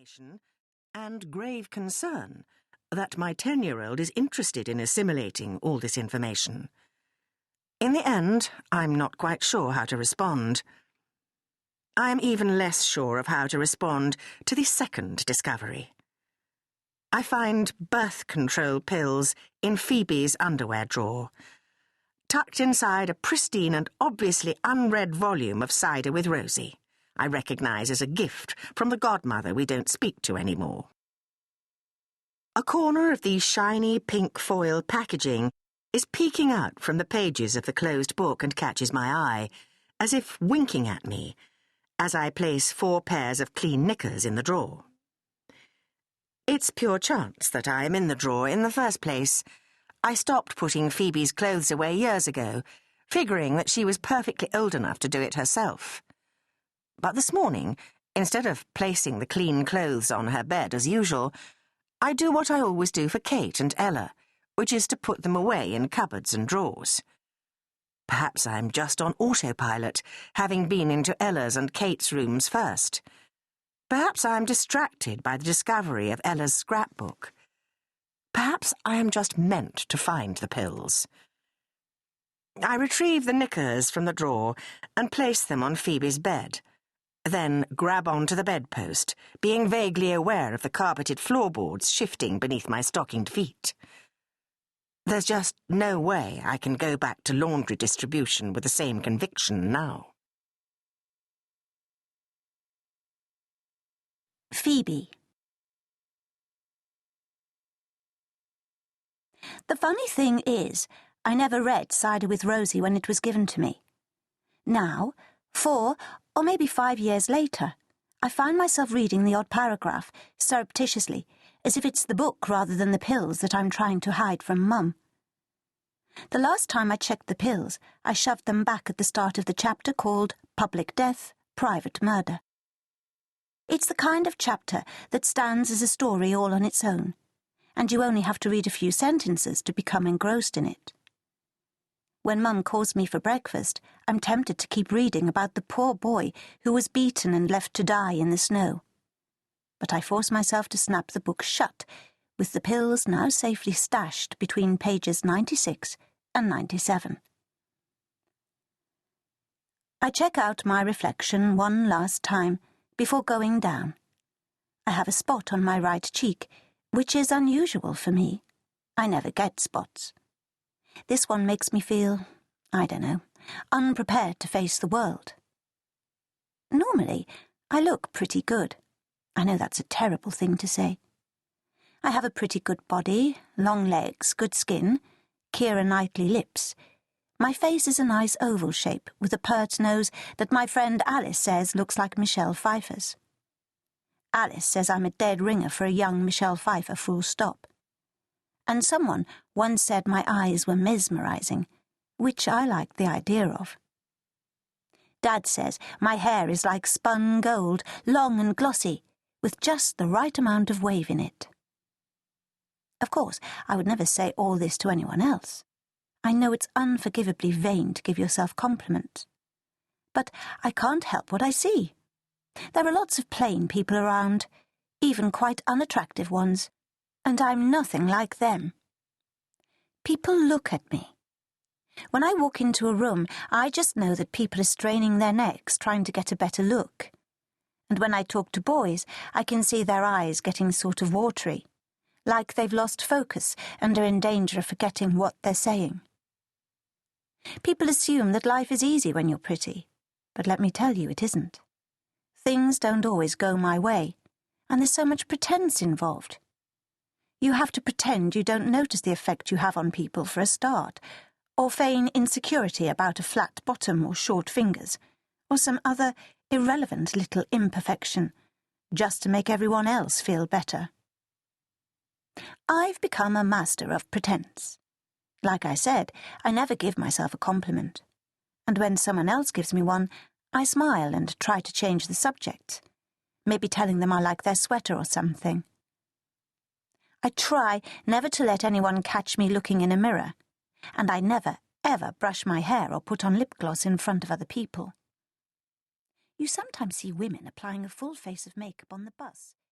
information and grave concern that my 10-year-old is interested in assimilating all this information. In the end, I'm not quite sure how to respond. I am even less sure of how to respond to the second discovery. I find birth control pills in Phoebe's underwear drawer, tucked inside a pristine and obviously unread volume of Cider with Rosie, I recognise as a gift from the godmother we don't speak to anymore. A corner of the shiny pink foil packaging is peeking out from the pages of the closed book and catches my eye, as if winking at me, as I place 4 pairs of clean knickers in the drawer. It's pure chance that I am in the drawer in the first place. I stopped putting Phoebe's clothes away years ago, figuring that she was perfectly old enough to do it herself. But this morning, instead of placing the clean clothes on her bed as usual, I do what I always do for Kate and Ella, which is to put them away in cupboards and drawers. Perhaps I'm just on autopilot, having been into Ella's and Kate's rooms first. Perhaps I'm distracted by the discovery of Ella's scrapbook. Perhaps I am just meant to find the pills. I retrieve the knickers from the drawer and place them on Phoebe's bed, then grab onto the bedpost, being vaguely aware of the carpeted floorboards shifting beneath my stockinged feet. There's just no way I can go back to laundry distribution with the same conviction now. Phoebe. The funny thing is, I never read Cider with Rosie when it was given to me. Now, 4 or maybe 5 years later, I find myself reading the odd paragraph, surreptitiously, as if it's the book rather than the pills that I'm trying to hide from Mum. The last time I checked the pills, I shoved them back at the start of the chapter called Public Death, Private Murder. It's the kind of chapter that stands as a story all on its own, and you only have to read a few sentences to become engrossed in it. When Mum calls me for breakfast, I'm tempted to keep reading about the poor boy who was beaten and left to die in the snow. But I force myself to snap the book shut, with the pills now safely stashed between pages 96 and 97. I check out my reflection one last time before going down. I have a spot on my right cheek, which is unusual for me. I never get spots. This one makes me feel, I don't know, unprepared to face the world. Normally, I look pretty good. I know that's a terrible thing to say. I have a pretty good body, long legs, good skin, Keira Knightley lips. My face is a nice oval shape with a pert nose that my friend Alice says looks like Michelle Pfeiffer's. Alice says I'm a dead ringer for a young Michelle Pfeiffer, full stop. And someone once said my eyes were mesmerising, which I like the idea of. Dad says my hair is like spun gold, long and glossy, with just the right amount of wave in it. Of course, I would never say all this to anyone else. I know it's unforgivably vain to give yourself compliments. But I can't help what I see. There are lots of plain people around, even quite unattractive ones, and I'm nothing like them. People look at me. When I walk into a room, I just know that people are straining their necks trying to get a better look. And when I talk to boys, I can see their eyes getting sort of watery, like they've lost focus and are in danger of forgetting what they're saying. People assume that life is easy when you're pretty, but let me tell you, it isn't. Things don't always go my way, and there's so much pretense involved. You have to pretend you don't notice the effect you have on people for a start, or feign insecurity about a flat bottom or short fingers, or some other irrelevant little imperfection, just to make everyone else feel better. I've become a master of pretense. Like I said, I never give myself a compliment, and when someone else gives me one, I smile and try to change the subject, maybe telling them I like their sweater or something. I try never to let anyone catch me looking in a mirror, and I never, ever brush my hair or put on lip gloss in front of other people. You sometimes see women applying a full face of makeup on the bus,